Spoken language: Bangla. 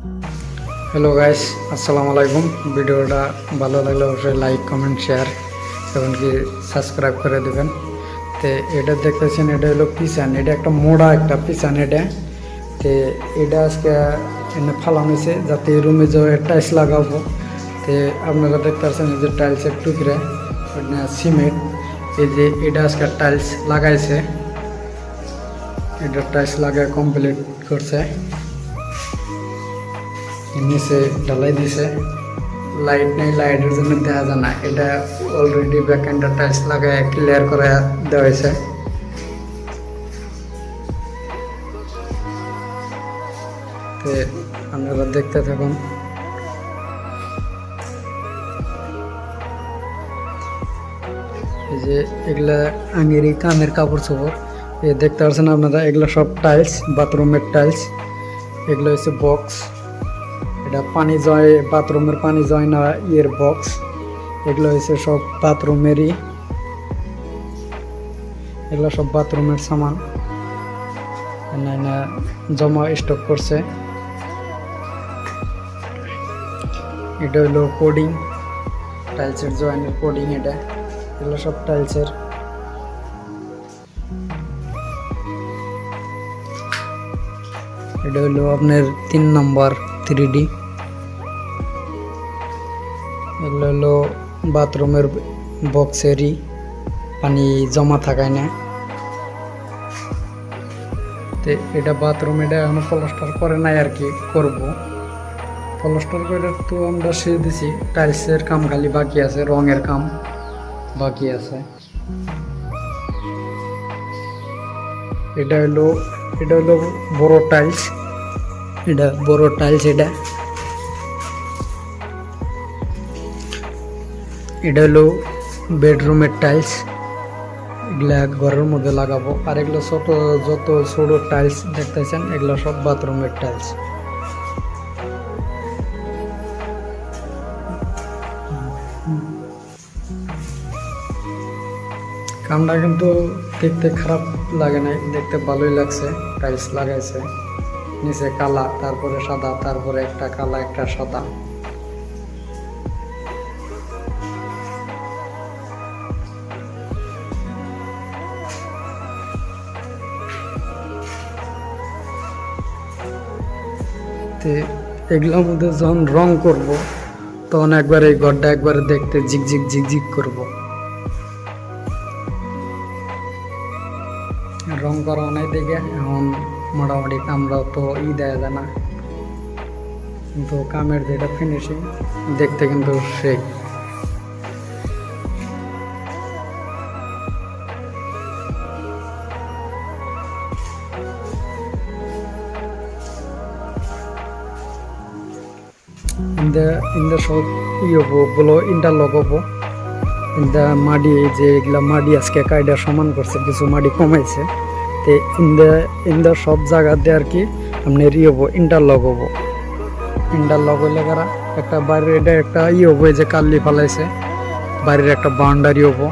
হ্যালো গাইস, আসসালামু আলাইকুম। ভিডিওটা ভালো লাগলে অবশ্যই লাইক কমেন্ট শেয়ার এমনকি সাবস্ক্রাইব করে দেবেন। তো এটা দেখতেছেন, এটা হলো পিছান, এটা একটা মোড়া একটা পিছান। তো এটা আজকে এনে ফালানো হয়েছে যাতে রুমে যে টাইলস লাগাবো। তো আপনারা দেখতে পাচ্ছেন এই যে টাইলসের টুকরে সিমেন্ট, এই যে এটা আজকে টাইলস লাগাইছে, এটা টাইলস লাগায় কমপ্লিট করছে, নিচে ঢালাই দিছে। লাইট নেই, লাইটের জন্য দেখা যায় না। এটা অলরেডি ব্যাকএন্ডে টাইলস লাগায় ক্লিয়ার করে দেওয়া হয়েছে। তো আপনারা দেখতে থাকুন। এই যে এগুলা আঙেরি কামের কাপড় চোপড় দেখতে পাচ্ছেন আপনারা, এগুলো সব টাইলস, বাথরুমের টাইলস। এগুলো হচ্ছে বক্স, এটা পানি জয়, বাথরুমের পানি জয় না ইয়ের বক্স। এগুলো হচ্ছে সব বাথরুমেরই, এগুলো সব বাথরুমের সামান জমা স্টক করছে। এটা হলো কোডিং, টাইলসের জয়েন্টের কোডিং। এগুলো সব টাইলসের। এটা হলো আপনার 3 নম্বর 3D। এগুলো হলো বাথরুমের বক্সেরই, পানি জমা থাকায় না। তো এটা বাথরুম, এটা এখনো প্লাস্টার করে নাই আর কি, করবো। প্লাস্টার করে তো আমরা সেরে দিছি, টাইলসের কাম খালি বাকি আছে, রঙের কাম বাকি আছে। এটা হলো বড় টাইলস, এটা বড় টাইলস। এটা হলো বেডরুমের টাইলস, এগুলা ঘরের মধ্যে লাগাবো। আর এগুলো যত ছোট টাইলস দেখতেছেন এগুলো সব বাথরুমের টাইলস। কামটা কিন্তু দেখতে খারাপ লাগে নাই, দেখতে ভালোই লাগছে। টাইলস লাগাইছে, নিচে কালা, তারপরে সাদা, তারপরে একটা কালা একটা সাদা। এগুলোর মধ্যে যখন রং করব তখন একবার এই ঘরটা একবার দেখতে ঝিকঝিক করব। রং করা অনেক দিকে এখন মোটামুটি কামরাও তো দেয়া যায় না, কিন্তু কামের যেটা ফিনিশিং দেখতে কিন্তু সেই। ইন্দা সব হবো বলো, ইন্টারলক হবো। ইন্দা মাটি, যে এগুলা মাটি আজকে কায়দা সমান করছে, কিছু মাটি কমাইছে। তো ইন্দা সব জায়গাতে আর কি আপনার হবো, ইন্টারলক হবো। ইন্টারলক হইলে কারা একটা বাইরের, এটা একটা হবো, যে কাল্লি ফালাইছে, বাইরের একটা বাউন্ডারি হবো।